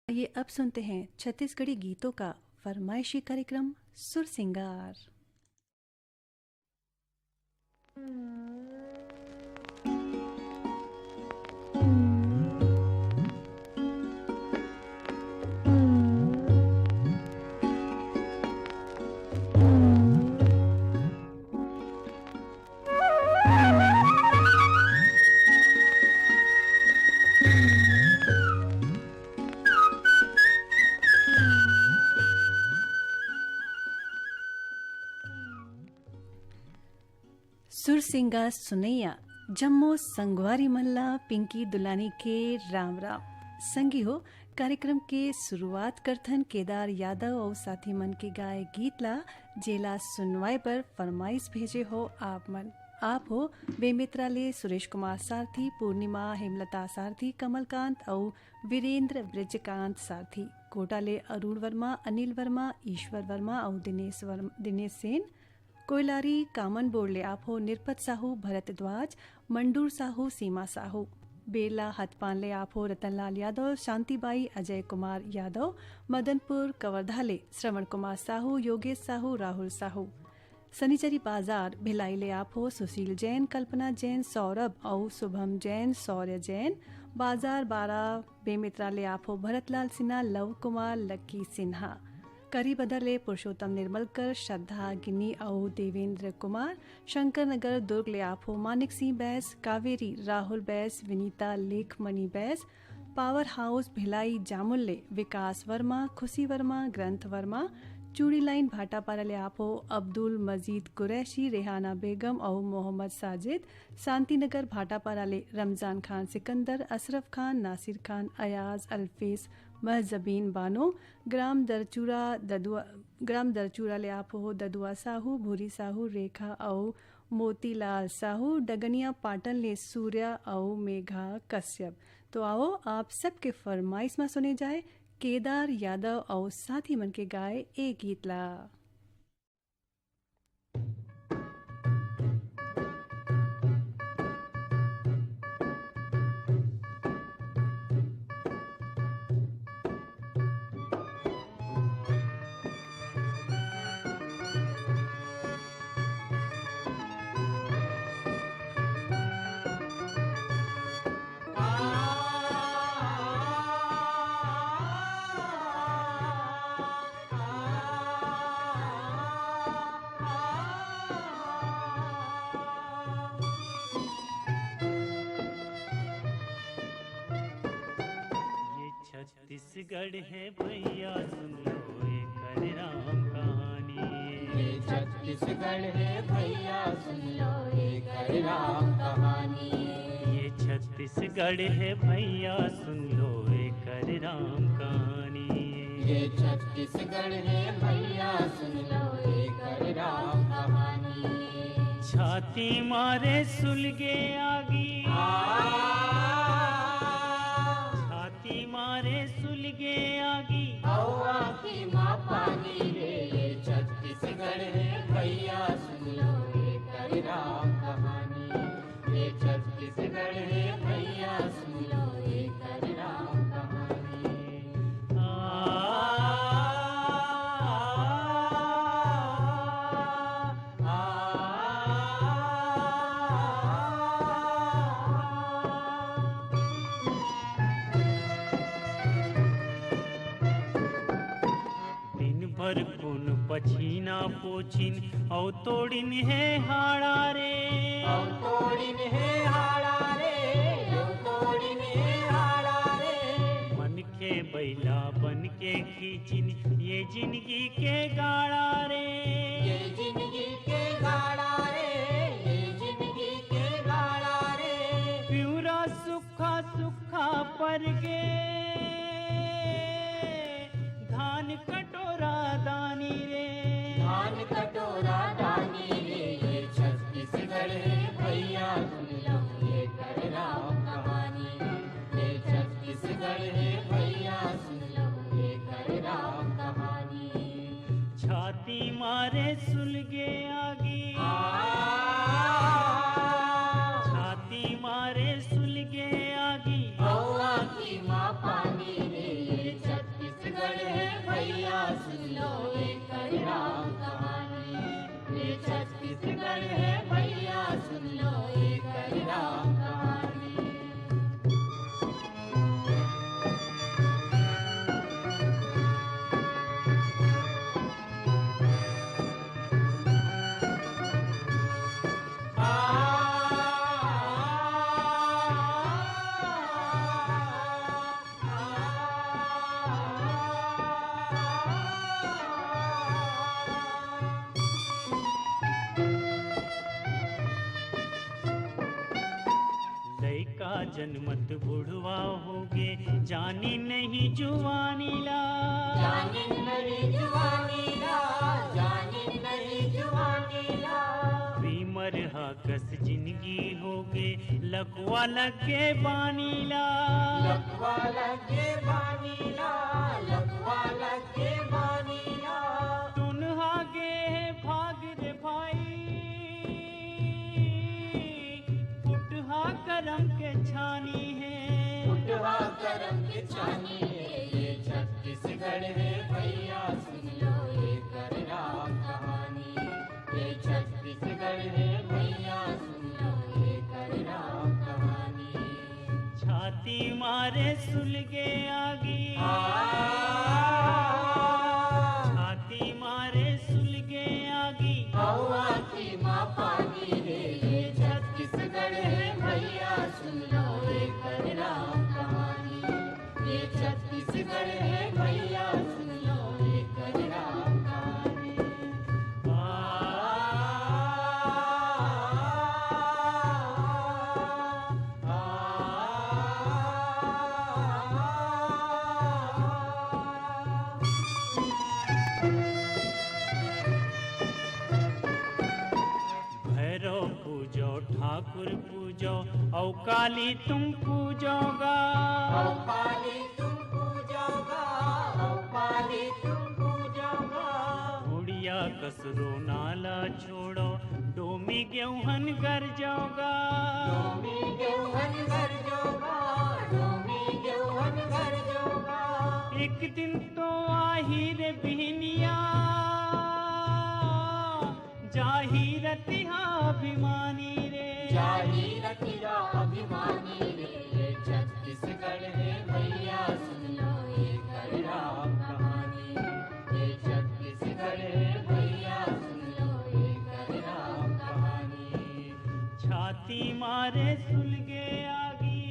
आइए अब सुनते हैं छत्तीसगढ़ी गीतों का फरमाइशी कार्यक्रम सुर सिंगार। सुर सिंगार सुनैया जम्मो संगवारी मल्ला पिंकी दुलानी के राम राम संगी हो। कार्यक्रम के शुरुआत करथन केदार यादव और साथी मन के गाए गीत ला जेला सुनवाई पर फरमाइश भेजे हो आप हो बेमित्रा ले सुरेश कुमार सारथी, पूर्णिमा हेमलता सारथी, कमलकांत और वीरेंद्र ब्रजकांत सारथी, कोटा ले अरुण वर्मा, अनिल वर्मा, ईश्वर वर्मा और दिनेश सेन, कोयलारी कामन बोर्डले आप हो निरपत साहू, भरतद्वाज, मंडूर साहू, सीमा साहू, बेला हथपानले आप हो रतनलाल यादव, शांतिबाई, अजय कुमार यादव, मदनपुर कवर्धाले श्रवण कुमार साहू, योगेश साहू, राहुल साहू, सनीचरी बाजार भिलाईले आप हो सुशील जैन, कल्पना जैन, सौरभ और शुभम जैन, शौर्य जैन, बाजार 12 बेमित्राले आप हो भरतलाल सिन्हा, लव कुमार, लक्की सिन्हा, करी बदरले पुरुषोत्तम निर्मलकर, श्रद्धा गिन्नी और देवेंद्र कुमार, शंकर नगर दुर्ग ले आप हो मानिक सिंह बैस, कावेरी राहुल बैस, विनीता लेखमणि बैस, पावर हाउस भिलाई जामुल्ले विकास वर्मा, खुशी वर्मा, ग्रंथ वर्मा, चूड़ी लाइन भाटापारा ले आप हो अब्दुल मजीद कुरैशी, रेहाना बेगम और मोहम्मद साजिद, शांतिनगर भाटापारा ले रमजान खान सिकंदर, अशरफ खान, नासिर खान, अयाज, अल्फेस, महजबीन बानो, ग्राम दरचूरा ले आप हो ददुआ साहू, भूरी साहू, रेखा और मोतीलाल साहू, डगनिया पाटन ले सूर्या और मेघा कश्यप। तो आओ आप सबके फरमाइश में सुने जाए केदार यादव और साथी मन के गाए एक गीत ला। छत्तीसगढ़ है भैया सुन लो एक राम कहानी। ये छत्तीसगढ़ है भैया सुन लो एक राम कहानी। ये छत्तीसगढ़ है भैया सुन लो एक राम कहानी। ये छत्तीसगढ़ है भैया सुन लो एक राम कहानी। छाती मारे सुलगे आगी, मारे सुलगे आगी हवा की माँ पानी रे। ये छत्तीसगढ़ है भैया सुन लो एक राम कहानी। ये छत्तीसगढ़ है भैया सुन लो एक राम कहानी। पछीना पोछिन औ तोड़िन है हाड़ा रे, औ तोड़िन है हाड़ा रे, औ तोड़िन है हाड़ा रे। मन के बैला बन के खींचिन ये जिंदगी के गाड़ा रे, ये जिंदगी के गाड़ा रे, ये जिंदगी के गाड़ा रे। प्यूरा सुखा सुखा पर गे धान कटोरा दानी रे, धान कटोरा दानी रे। ये छत्तीसगढ़ है भैया सुन लो एक राम कहानी। ये छत्तीसगढ़ है भैया सुन लो एक राम कहानी। छाती मारे सुलगे बुढ़वा होगे जानी नहीं जुवानी ला, जानी नहीं जुवानी ला, जानी नहीं जुवानी ला। बीमर कस जिंदगी होगे लकवा लगे बानी ला, लकवा लगे बानी ला, लकवा लगे बानी ला। तुन हागे भाग रे भाई, पुटहा करम के छानी है, पुटहा करम के छानी है। ये छत्तीसगढ़ है भैया सुन लो ये करराम कहानी। ये छत्तीसगढ़ है भैया सुन लो ये करराम कहानी। छाती मारे सुलगे आगी, छाती मारे सुलगे आगी, हवा की माँ पानी है। ये छत्तीसगढ़ है भैया सुन लो ये करराम कहानी। ये छत्तीसगढ़ है भैया सुन लो ये करराम कहानी। भैरव पूजो ठाकुर पूजो औ काली तुम पूजोगा, औ काली तुम पूजोगा, औ काली तुम पूजोगा। उड़िया कसरो नाला छोड़ो डोमी गेहूं कर जाओगा, डोमी गेहूं घर जोगा, डोमी गेहूं घर जोगा। एक दिन तो आही रे बिहनिया जाही रतिहा अभिमानी रे, जाही रतिया अभिमानी रे। ये छत्तीसगढ़ है भैया सुन लो ये करराम कहानी। ये छत्तीसगढ़ है भैया सुन लो ये करराम कहानी। छाती मारे सुलगे आगी,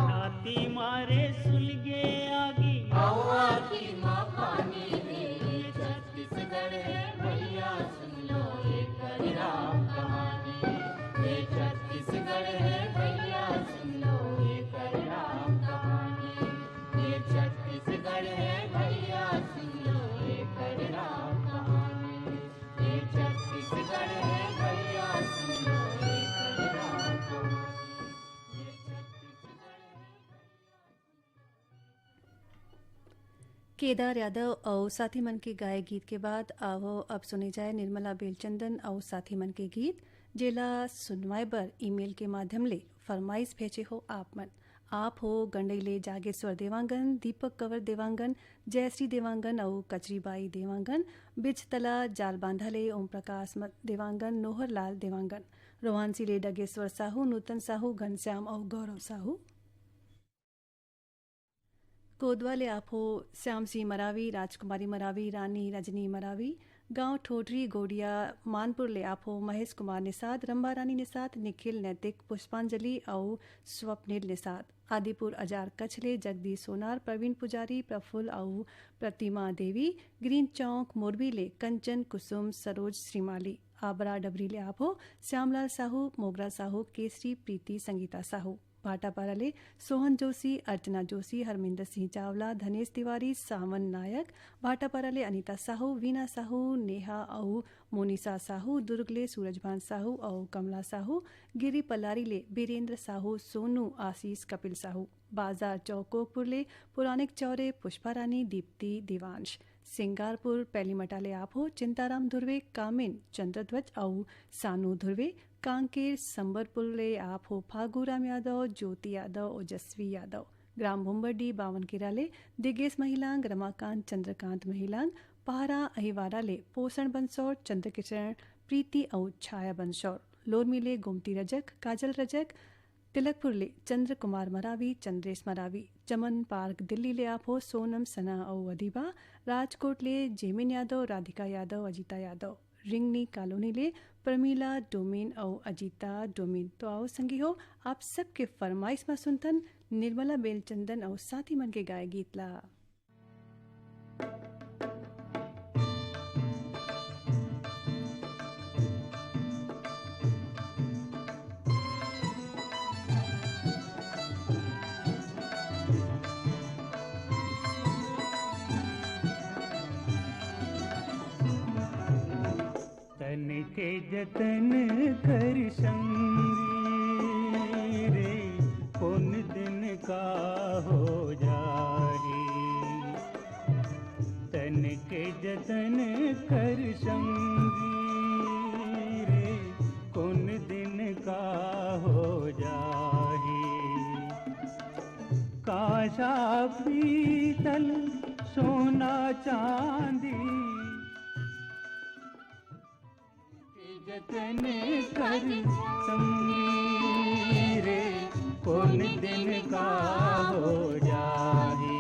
छाती मारे सुलगे आगी, हवा की माँ पानी है। ये छत्तीसगढ़ है भैया सुन लो ये करराम कहानी। ये छत्तीसगढ़ है भैया सुन लो ये करराम कहानी। ये छत्तीसगढ़ है भैया सुन लो ये करराम कहानी। ये छत्तीसगढ़ है भैया सुन लो ये करराम कहानी। ये छत्तीसगढ़ है। केदार यादव और साथी मन के गाए गीत के बाद आवो अब सुने जाए निर्मला बेलचंदन और साथी मन के गीत जेला सुनवाए बर ईमेल के माध्यम ले फरमाइश भेजे हो आप मन। आप हो गंडईले जागेश्वर देवांगन, दीपक कंवर देवांगन, जयश्री देवांगन और कचरीबाई देवांगन, बिजतला जाल बांधाले ओम प्रकाश देवांगन, नोहर लाल देवांगन, रोहानसी ले डगेश्वर साहू, नूतन साहू, घनश्याम और गौरव साहू। कोदवा ले आप हो श्याम सिंह मरावी, राजकुमारी मरावी, रानी रजनी मरावी, गांव ठोडरी गोडिया मानपुर ले आप हो महेश कुमार निषाद, रंभा रानी निषाद, निखिल नैतिक, पुष्पांजलि और स्वप्निल निषाद, आदिपुर अजार कछले, जगदीश सोनार, प्रवीण पुजारी, प्रफुल्ल और प्रतिमा देवी, ग्रीन चौक मोरबी ले कंचन कुसुम, सरोज श्रीमाली, आबरा डबरी ले आप हो श्यामलाल साहू, मोगरा साहू, केसरी प्रीति, संगीता साहू, भाटापारा ले सोहन जोशी, अर्चना जोशी, हरमिंदर सिंह चावला, धनेश तिवारी, सावन नायक, भाटापारा ले अनीता साहू, वीना साहू, नेहा और मोनिसा साहू, दुर्ग ले सूरजभान साहू और कमला साहू, गिरी पलारी ले बीरेंद्र साहू, सोनू, आशीष, कपिल साहू, बाजार चौकोपुर ले पुरानिक चौरे, पुष्पा रानी, दीप्ति, दिवांश, सिंगारपुर पैलीमटा ले आप हो चिंताराम धुर्वे, कामिन, चंद्रध्वज और सानू धुर्वे, कांकेर संबरपुर ले आप हो फागूराम यादव, ज्योति यादव, ओजस्वी यादव, ग्राम भुम्बडी बावनकिरा ले दिगेश महिलांग, रमाकांत चंद्रकांत महिलांग, पहारा अहिवारा ले पोषण बंसौर, चंद्रकिशरण प्रीति और छाया बंसौर, लोरमी ले गोमती रजक, काजल रजक, तिलकपुर ले चंद्र कुमार मरावी, चंद्रेश मरावी, चमन पार्क दिल्ली ले आप हो सोनम, सना और अदीबा, राजकोट ले जेमिन यादव, राधिका यादव, अजीता यादव, रिंगनी कॉलोनी ले प्रमीला डोमिन और अजीता डोमिन। तो आओ संगी हो आप सबके फरमाइश में सुनतन निर्मला बेलचंदन और साथी मन के गाय गीत ला। जतन कर संगी रे कौन दिन का हो जाही। तन के जतन कर संगी रे कौन दिन का हो जाही। कांसा पीतल सोना चांदी जतन कर संगी रे कौन दिन का हो जाही।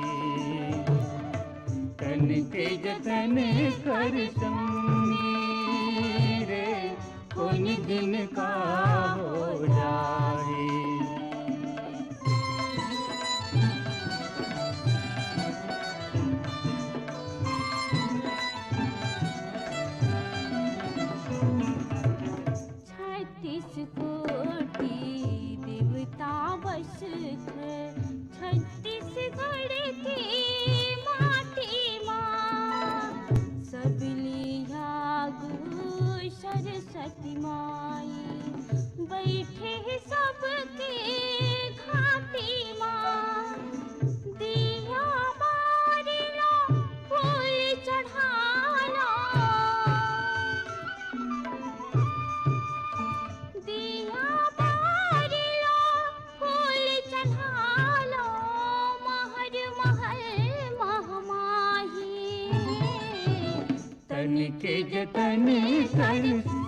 तन के जतन कर संगी रे कौन दिन का हो जाही। छत्तीसगढ़ की माटी माँ सबलिया सरस्वती माई बैठे सबके घाटी माँ। दिया बारिला फूल चढ़ाला दिया बारिला फूल चढ़ाला महर महल महमाही। तन के जतन कर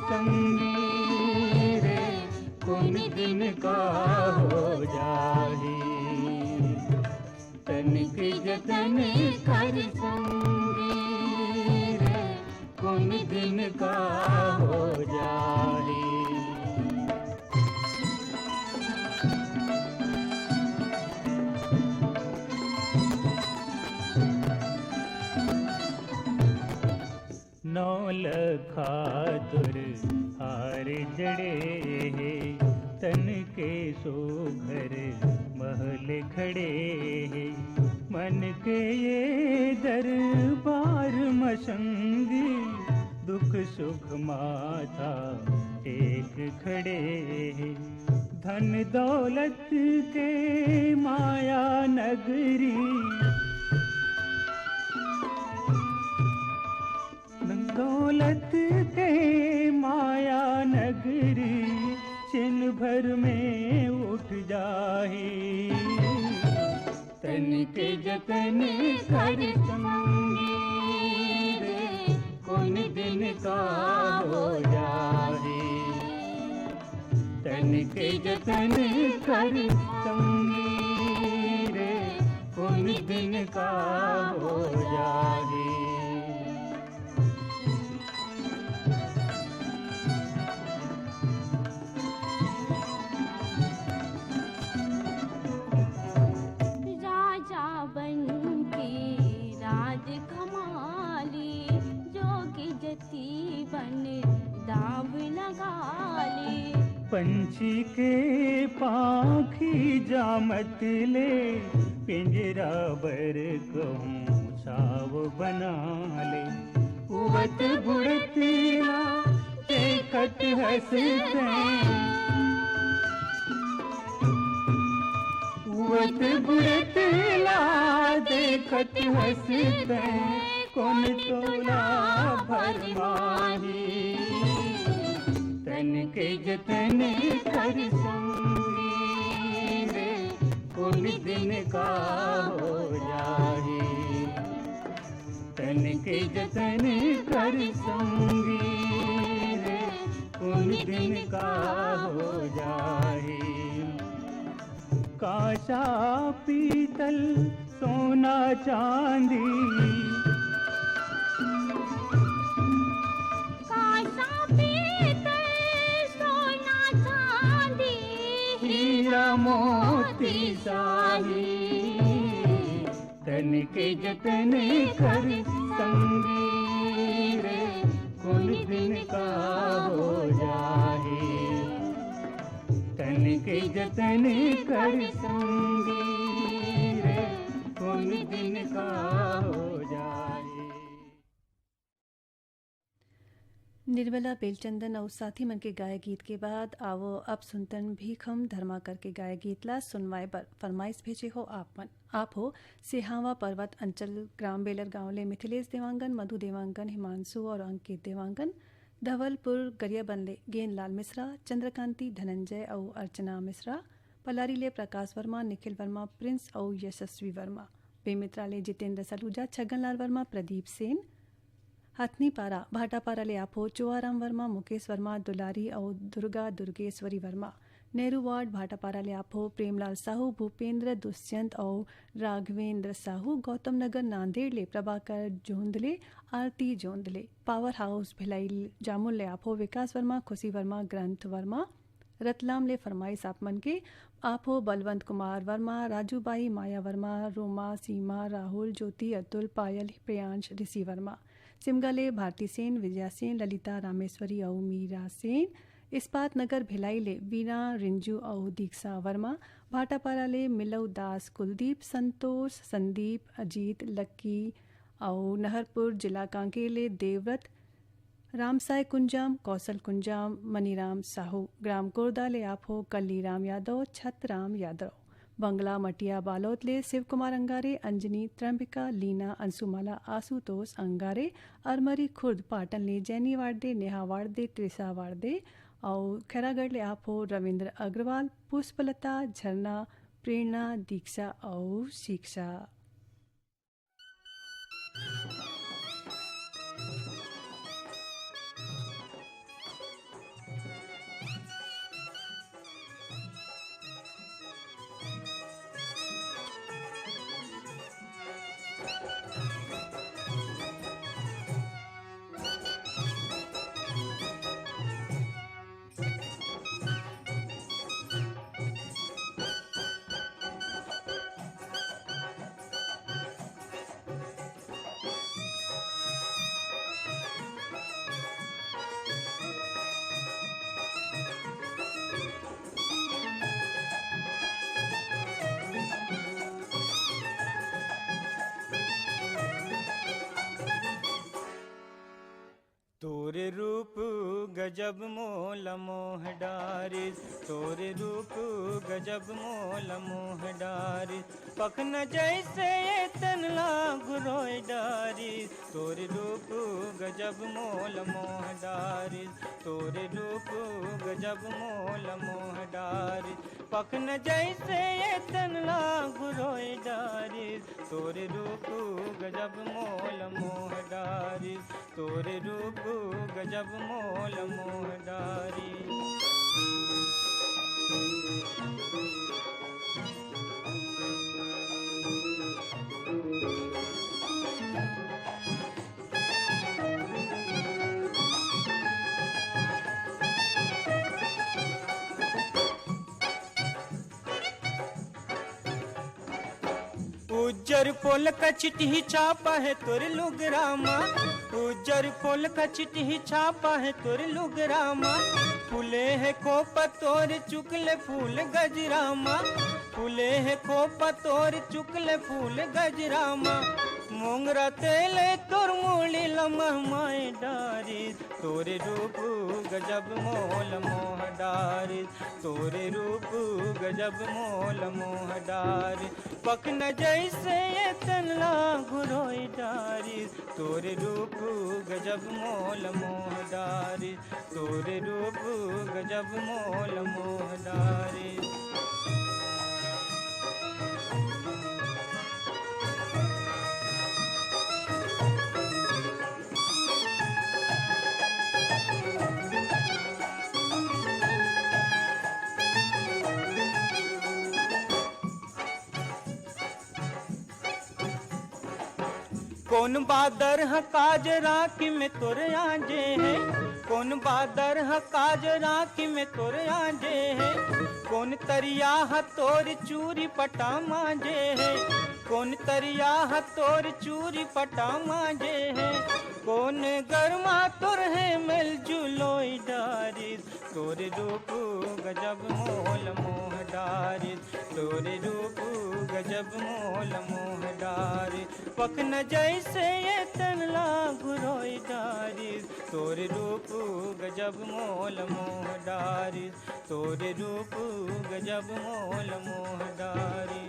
संगी रे कौन दिन का हो जाही। तन के जतन कर संगी रे कौन दिन का हो जाही। नौलखा तुर हार जड़े है तन के सोघर महल खड़े है। मन के ये दरबार मसंगी दुख सुख माथा टेक खड़े है। धन दौलत के माया नगरी दौलत के माया नगरी छिन भर में उठ जाही। तन के जतन कर संगी रे कौन दिन का हो जाही। तन के जतन कर संगी रे कौन दिन का हो जाही। पंछी के पाखी जामत ले पिंजरा बर कहूँ छाव बना ले। उवत बुड़त ला देखत हंसते उवत बुड़त ला देखत हंसते कौन तोला भरमाही। तन के जतन कर संगी रे कौन दिन का हो जाही। तन के जतन कर संगी रे कौन दिन का हो जाही। कांसा पीतल सोना चांदी हीरा मोती शाही। तन के जतन कर संगी रे कौन दिन का हो जाही। तन के जतन कर संगी रे कौन दिन का हो जाही। निर्मला बेलचंदन और साथी मन के गाय गीत के बाद आवो अब सुनतन भीखम धर्मा करके गाय गीत ला सुनवाए बर फरमाइश भेजे हो आप हो सिहावा पर्वत अंचल ग्राम बेलर गांवले मिथिलेश देवांगन, मधु देवांगन, हिमांशु और अंकित देवांगन, धवलपुर गरिया बनले गेंदलाल मिश्रा, चंद्रकांति धनंजय और अर्चना मिश्रा, पलारीले प्रकाश वर्मा, निखिल वर्मा, प्रिंस और यशस्वी वर्मा, बेमित्राले जितेंद्र सलूजा, छगनलाल वर्मा, प्रदीप सेन, हथनीपारा भाटापारा ले आपो चुआराम वर्मा, मुकेश वर्मा, दुलारी और दुर्गा दुर्गेश्वरी वर्मा, नेहरू वार्ड भाटापारा ले आपो प्रेमलाल साहू, भूपेंद्र दुष्यंत और राघवेंद्र साहू, गौतम नगर नांदेड़ ले प्रभाकर जोंदले, आरती जोंदले, पावर हाउस भिलाई जामुल ले आपो विकास वर्मा, खुशी वर्मा, ग्रंथ वर्मा, रतलाम ले फरमाइश आप मन के आपो बलवंत कुमार वर्मा, राजूबाई, माया वर्मा, रोमा, सीमा, राहुल, ज्योति, अतुल, पायल, प्रियांश, ऋषि वर्मा, सिमगाले भारती सेन, विजया सेन, ललिता रामेश्वरी और मीरा सेन, इस्पात नगर भिलाई ले वीना, रिंजू और दीक्षा वर्मा, भाटापारा ले मिलऊ दास, कुलदीप, संतोष, संदीप, अजीत, लक्की और नहरपुर जिला कांकेर ले देवव्रत, रामसाय कुंजाम, कौशल कुंजाम, मनीराम साहू, ग्राम कोरदा ले आप हो कल्लीराम यादव, छतराम यादव, बंगला मटिया बालोद ले शिव कुमार अंगारे, अंजनी, त्रंबिका, लीना, अंशुमाला, आशुतोष अंगारे, अरमरी खुर्द पाटन ले जैनी वार्डे, नेहा वार्डे, त्रिसा वार्डे और खैरागढ़ ले आप हो रविंद्र अग्रवाल, पुष्पलता, झरना, प्रेरणा, दीक्षा और शिक्षा। तोरे रूप गजब मोल मोह डारिस, तोरे रूप गजब मोल मोह डारिस, पखन जैसे तन लागु रोय डारिस, तोरे रूप गजब मोल मोह डारिस, तोरे रूप गजब मोल मोह डारिस, पखन जैसे तन लागु रोय डारिस, तोरे रूप गजब मोल मोह डारिस, तोरे रूप गजब मोल मोह डारिस। उज्जर पोल का चिट्ठी छापा है तोरे लुगरामा, उज्जर पोल का चिट्ठी छापा है तोरे लुगरामा, फूले है कोप तोर चुकले फूल गजरामा, फूले है कोप तोर चुकले फूल गजरामा, मोंगरा तेले तोर मूली लमहमाए डारिस, तोरे रूप गजब मोल मोह डारिस, तोरे रूप गजब मोल मोह डारिस, पखन जैसे तन लागु रोय डारिस, तोरे रूप गजब मोल मोह डारिस, तोरे रूप गजब मोल मोह डारिस। कौन बादर ह काज राखी में तोर आजे है, कौन बादर ह काज राखी में तोर आजे है, कौन तरिया ह तोर चूरी पटा मांजे है, कौन तरिया ह तोर चूरी पटा मांजे है, कौन गरमा तोर है मिल जुलोई डारिस, तोरे रूप गजब मोल मोह डारे तोरे रूप गजब मोल मोह डारे पखन जैसे ये तन लागू रोई डारे तोरे रूप गजब मोल मोह डारे तोरे रूप गजब मोल मोह डारे।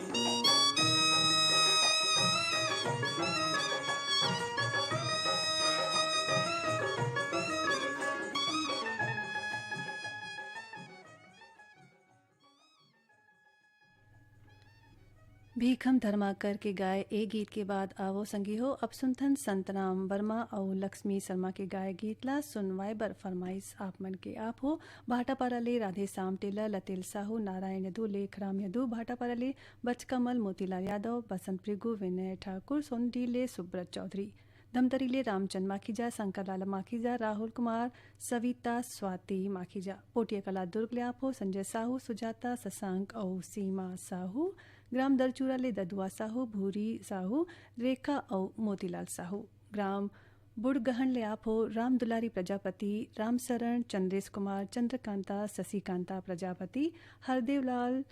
भीखम धर्माकर के गाए ए गीत के बाद आवो संगी हो अब सुनथन संतराम वर्मा और लक्ष्मी शर्मा के गाए गीतला सुनवाए बर फरमाइश आप मन के आप हो भाटापाराले राधे श्याम टेलर लतेल साहू नारायण यदु लेख राम यदु भाटापाराले बचकमल मोतीलाल यादव बसंत प्रिगु विनय ठाकुर सोनडीले सुब्रत चौधरी धमतरीले रामचंद माखीजा शंकरलाल माखीजा राहुल कुमार सविता स्वाति माखीजा पोटिया कला दुर्ग ले आप हो संजय साहू सुजाता शशांक और सीमा साहू ग्राम दरचूरा ले ददुआ साहू भूरी साहू रेखा और मोतीलाल साहू ग्राम बुड़गहन ले आप हो राम दुलारी प्रजापति रामशरण चंद्रेश कुमार चंद्रकांता शशिकांता प्रजापति हरदेवलाल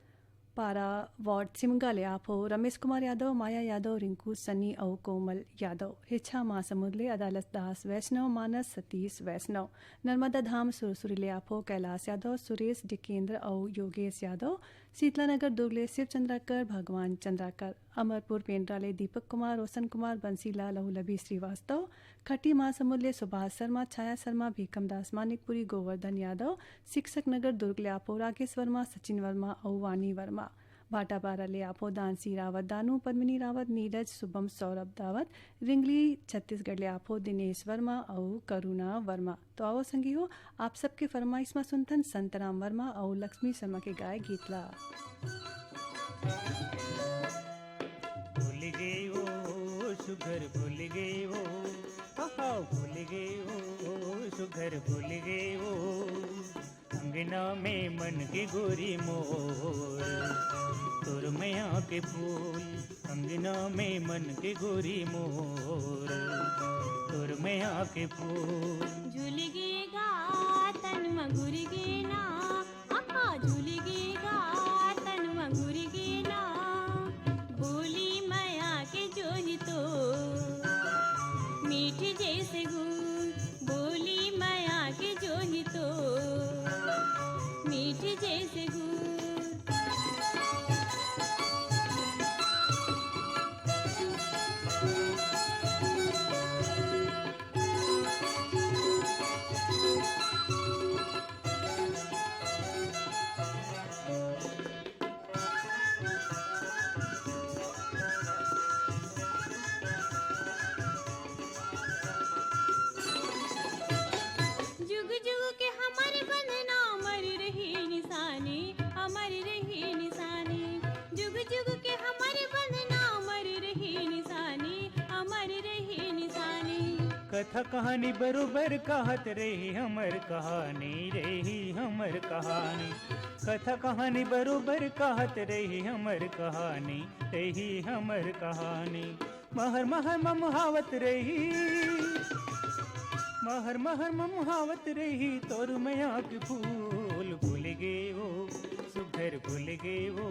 पारा वार्ड सिमगा ले आप हो रमेश कुमार यादव माया यादव रिंकू सन्नी और कोमल यादव हिच्छा महासमुद ले अदालत दास वैष्णव मानस सतीश वैष्णव नर्मदा धाम सुरसुरी ले आप हो कैलाश यादव सुरेश डिकेंद्र और योगेश यादव शीतलानगर दुर्ग ले शिव चंद्राकर भगवान चंद्राकर अमरपुर पेंड्रा ले दीपक कुमार रोशन कुमार बंसीलाल और लबी श्रीवास्तव खट्टी महासमुद ले सुभाष शर्मा छाया शर्मा भीखम दास मानिकपुरी गोवर्धन यादव शिक्षक नगर दुर्ग ले आपो राकेश वर्मा सचिन वर्मा और वानी वर्मा भाटापारा ले आपो दानसी रावत दानू पद्मिनी रावत नीरज शुभम सौरभ दावत रिंगली छत्तीसगढ़ ले आपो दिनेश वर्मा और करुणा वर्मा। तो आओ संगी हो आप सबके फरमाइश में सुनथन संतराम वर्मा और लक्ष्मी शर्मा के गाय गीतला। भूल गए ओ सुघर भूल गए ओ भूल गए ओ सुघर भूल गए ओ अंगना में मन के गोरी मोर तोर मैया के फूल अंगना में मन के गोरी मोर तोर मैया के फूल झुलगेगा तन मगुरगेना आहा झुलगेगा तन मगुरगेना बोली माया के जोही तो मीठी जैसे गुल बोली माया के जोही तो मीठी जैसे गुल। कथा कहानी बरोबर कहत रही हमर कहानी रही हमर कहानी कथा कहानी बरोबर कहत रही हमर कहानी रही हमर कहानी महर महर ममुहावत रही महर महर ममुहावत रही तोर मैया के फूल भूल गए वो सुघर भूल गए वो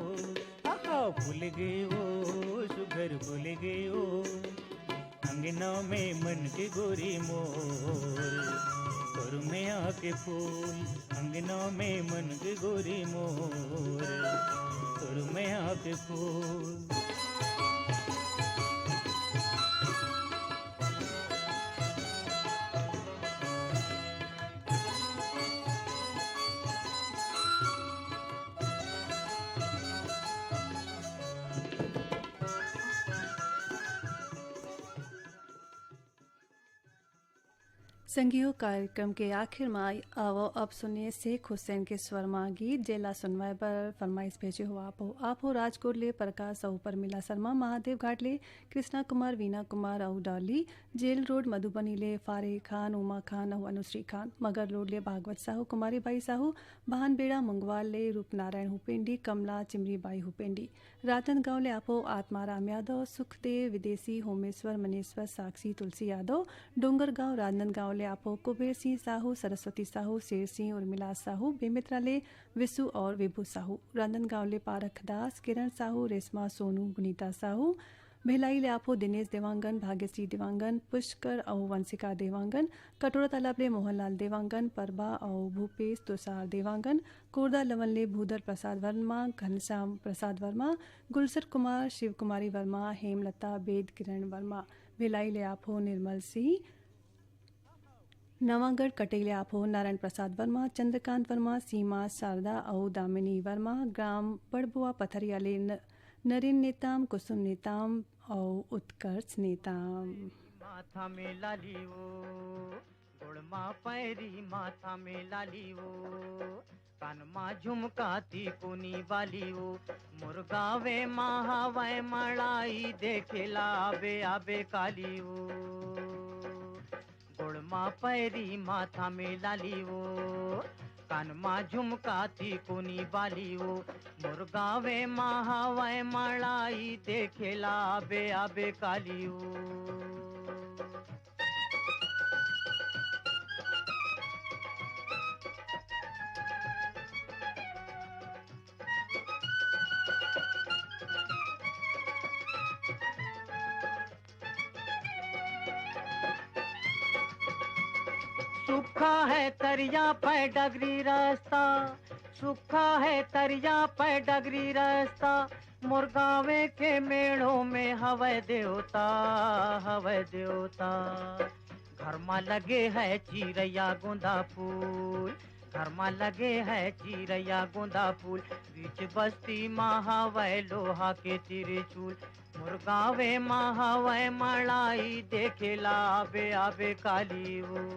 आहा भूल गए वो सुघर भूल गए वो अंगना में मन के गोरी मोर तोर मैया के फूल अंगना में मन के गोरी मोर तोर मैया के फूल। संगीहो कार्यक्रम के आखिर में आवो अब सुनिए शेख हुसैन के स्वरमा गीत जेला सुनवाए पर फरमाइश भेजे हो आप हो राजकोट ले प्रकाश और परमिला शर्मा महादेव घाट ले कृष्णा कुमार वीना कुमार और डॉली जेल रोड मधुबनी ले फारे खान उमा खान और अनुश्री खान मगर रोड ले भागवत साहू कुमारी बाई साहू बहानबेड़ा मुंगवाल ले रूपनारायण हुपेंडी कमला चिमरी बाई हुपेंडी राजनांदगांव ले आपो आत्माराम यादव सुखदेव विदेशी होमेश्वर मनेश्वर साक्षी तुलसी यादव डोंगरगांव राजनांदगांव ले ले आपो कुबेर सिंह साहू, सरस्वती साहू, शेर सिंह, उर्मिला साहू, बेमित्रा ले विशु और विभू साहू, रांधनगांव ले पारख दास, किरण साहू, रेशमा सोनू, गुनीता साहू, भिलाई ले आपो दिनेश देवांगन, भाग्यश्री देवांगन, पुष्कर और वंशिका देवांगन, कटोरा तालाब ले मोहनलाल देवांगन, परबा और भूपेश तुषार देवांगन, कोरदा लवन ले भूधर प्रसाद वर्मा, घनश्याम प्रसाद वर्मा, गुलसर कुमार, शिव कुमारी वर्मा, हेमलता, वेद किरण वर्मा, भिलाई ले आपो निर्मल सिंह, नवागढ़ कटेले आपो नारायण प्रसाद वर्मा, चंद्रकांत वर्मा, सीमा शारदा और दामिनी वर्मा, ग्राम बड़बुआ पथरिया ले नरेन नेताम, कुसुम नेताम और उत्कर्ष नेताम। माथा में लाली वो गुड़मा पैरी माथा में लाली वो कानमा झुमकाती कोनी वाली वो मुर्गावे महावय मड़ाई देखेला आबे आबे काली वो गुड़मा पैरी माथा में लाली वो कानमा झुमकाती कोनी वाली वो मुर्गावे महावय मड़ाई देखेला आबे आबे काली वो। सूखा है तरिया पे डगरी रास्ता, सूखा है तरिया पे डगरी रास्ता, मुर्गावे के मेड़ों में हवे देवता हवे देवता। घर में लगे है चिरैया गोंदा फूल, घर में लगे है चिरैया गोंदा फूल, बीच बस्ती महावय लोहा के त्रिशूल, मुर्गावे महावय मड़ाई देखेला आबे आबे काली वो।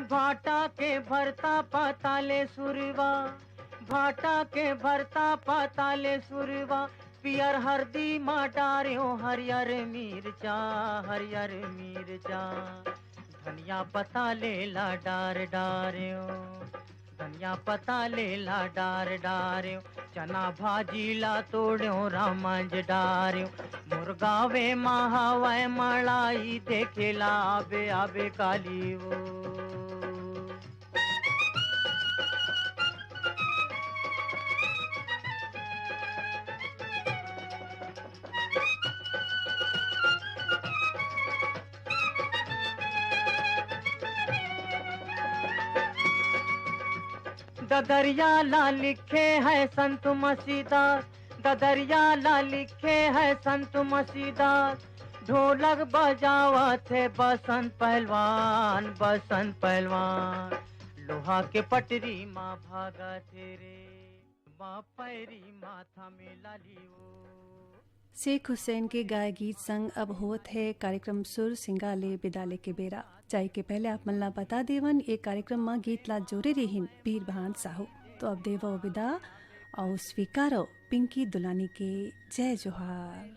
भाटा के भरता पाताले सुरवा, भाटा के भरता पाताले सुरवा, पियर हरदी मा डार्यो हरियर मिर्चा हरियर मिर्चा, धनिया पता लेला डार डार्यो, धनिया पता लेला डार डार्यो, चना भाजी ला तोड़ो रामंज डार्यो, मुर्गावे महावय मड़ाई देखेला आबे आबे काली वो। ददरिया ला लिखे है संत मसीदास, ददरिया ला लिखे है संत मसीदास, ढोलक बजावा थे बसंत पहलवान बसंत पहलवान, लोहा के पटरी माँ भागा तेरे माँ पैरी माथा में लाली वो। शेख हुसैन के गाय गीत संग अब होत है कार्यक्रम सुर सिंगाले बिदाले के बेरा। चाय के पहले आप मल्ला बता देवन एक कार्यक्रम में गीत ला जोरे रहीन पीर भान साहू। तो अब देवो विदा और स्वीकारो पिंकी दुलानी के जय जोहार।